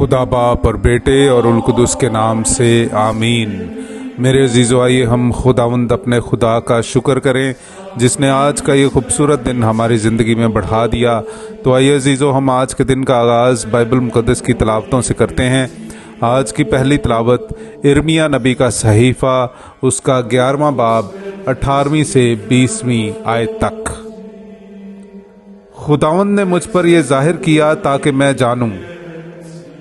खुदा बाप और बेटे और उल कुदुस के नाम से आमीन। मेरे अजीज़ो, आइए हम खुदावंद अपने खुदा का शुक्र करें जिसने आज का ये खूबसूरत दिन हमारी ज़िंदगी में बढ़ा दिया। तो आइए अजीज़ो, हम आज के दिन का आगाज़ बाइबल मुक़द्दस की तिलावतों से करते हैं। आज की पहली तिलावत इर्मिया नबी का सहीफ़ा, उसका 11वां बाब 18वीं से 20वीं आयत तक। खुदावंद ने मुझ पर यह जाहिर किया ताकि मैं जानूं।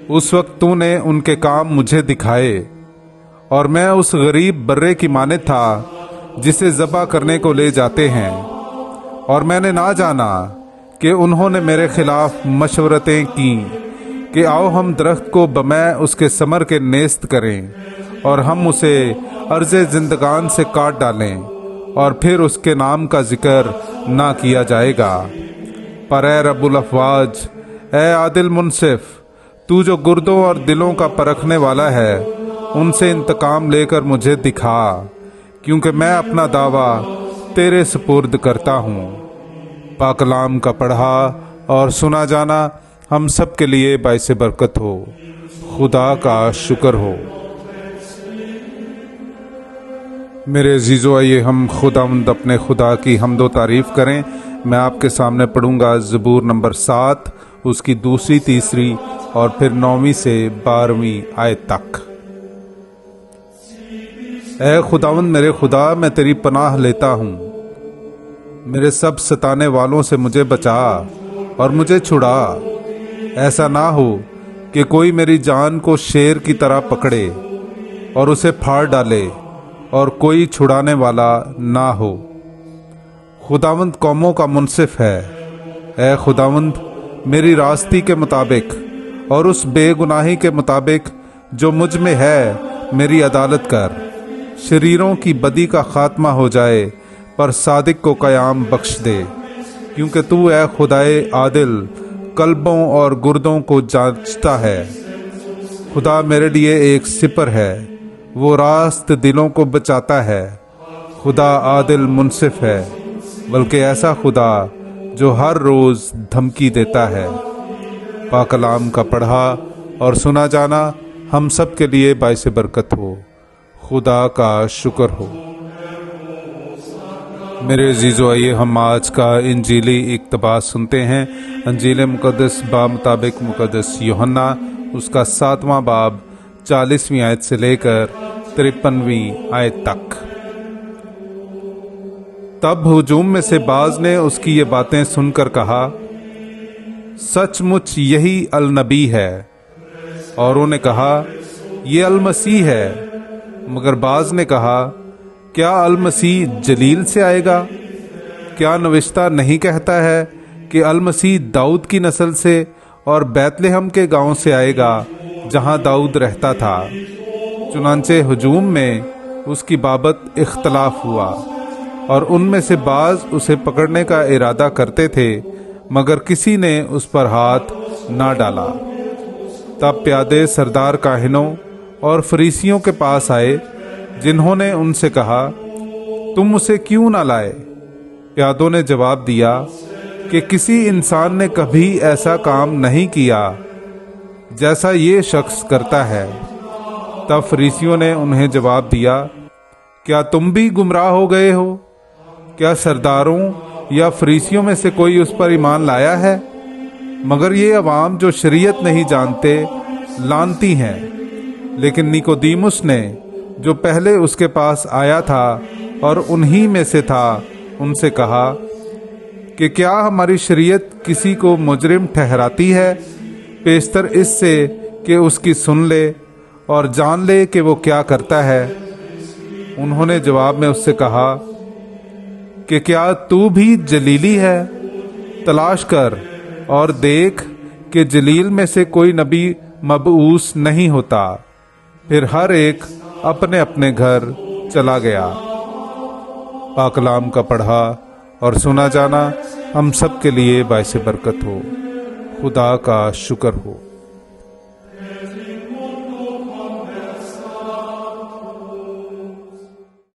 उस वक्त तूने उनके काम मुझे दिखाए और मैं उस गरीब बर्रे की माने था जिसे ज़बह करने को ले जाते हैं। और मैंने ना जाना कि उन्होंने मेरे खिलाफ मशवरतें की कि आओ हम दरख्त को बमै उसके समर के नेस्त करें और हम उसे अर्ज़े ज़िंदगान से काट डालें और फिर उसके नाम का जिक्र ना किया जाएगा। पर ए रब्बुल अफ़वाज, ए आदिल मुनसिफ, तू जो गुर्दों और दिलों का परखने वाला है, उनसे इंतकाम लेकर मुझे दिखा, क्योंकि मैं अपना दावा तेरे सुपुर्द करता हूँ। पाक कलाम का पढ़ा और सुना जाना हम सब के लिए बाइस बरकत हो। खुदा का शुक्र हो। मेरे अजीज़ों, आइए हम खुदावंद अपने खुदा की हम्दो तारीफ़ करें। मैं आपके सामने पढ़ूंगा ज़बूर नंबर 7, उसकी दूसरी, तीसरी और फिर 9वीं से 12वीं आयत तक। ऐ खुदावंद मेरे खुदा, मैं तेरी पनाह लेता हूँ। मेरे सब सताने वालों से मुझे बचा और मुझे छुड़ा। ऐसा ना हो कि कोई मेरी जान को शेर की तरह पकड़े और उसे फाड़ डाले और कोई छुड़ाने वाला ना हो। खुदावंद कौमों का मुनसिफ है। ऐ खुदावंद, मेरी रास्ती के मुताबिक और उस बेगुनाही के मुताबिक जो मुझ में है मेरी अदालत कर। शरीरों की बदी का खात्मा हो जाए पर सादिक को क़याम बख्श दे, क्योंकि तू ऐ खुदाए आदिल कल्बों और गुर्दों को जांचता है। खुदा मेरे लिए एक सिपर है, वो रास्त दिलों को बचाता है। खुदा आदिल मुनसिफ है, बल्कि ऐसा खुदा जो हर रोज़ धमकी देता है। पाक कलाम का पढ़ा और सुना जाना हम सब के लिए बाइस बरकत हो। खुदा का शुक्र हो। मेरे अजीज़ों, आइए हम आज का इंजीली इक़्तिबास सुनते हैं। इंजील मुक़द्दस बा मुताबिक मुक़द्दस यूहन्ना, उसका 7वां बाब 40वीं आयत से लेकर 53वीं आयत तक। तब हुजूम में से बाज ने उसकी ये बातें सुनकर कहा, सचमुच यही अल नबी है। औरों ने कहा, ये अल मसीह है। मगर बाज ने कहा, क्या अल मसीह जलील से आएगा? क्या नविश्ता नहीं कहता है कि अल मसीह दाऊद की नस्ल से और बैतलहम के गांव से आएगा जहां दाऊद रहता था। चुनांचे हुजूम में उसकी बाबत इख्तलाफ हुआ और उनमें से बाज उसे पकड़ने का इरादा करते थे, मगर किसी ने उस पर हाथ ना डाला। तब प्यादे सरदार काहिनों और फरीसियों के पास आए, जिन्होंने उनसे कहा, तुम उसे क्यों ना लाए? प्यादों ने जवाब दिया कि किसी इंसान ने कभी ऐसा काम नहीं किया जैसा ये शख्स करता है। तब फरीसियों ने उन्हें जवाब दिया, क्या तुम भी गुमराह हो गए हो? क्या सरदारों या फरीसियों में से कोई उस पर ईमान लाया है? मगर ये अवाम जो शरीयत नहीं जानते लानती हैं। लेकिन निकोदीमुस ने, जो पहले उसके पास आया था और उन्हीं में से था, उनसे कहा कि क्या हमारी शरीयत किसी को मुजरिम ठहराती है, पेशतर इससे कि उसकी सुन ले और जान ले कि वो क्या करता है। उन्होंने जवाब में उससे कहा कि क्या तू भी जलीली है? तलाश कर और देख कि जलील में से कोई नबी मबऊस नहीं होता। फिर हर एक अपने अपने घर चला गया। पाक कलाम का पढ़ा और सुना जाना हम सब के लिए बाइस बरकत हो। खुदा का शुक्र हो।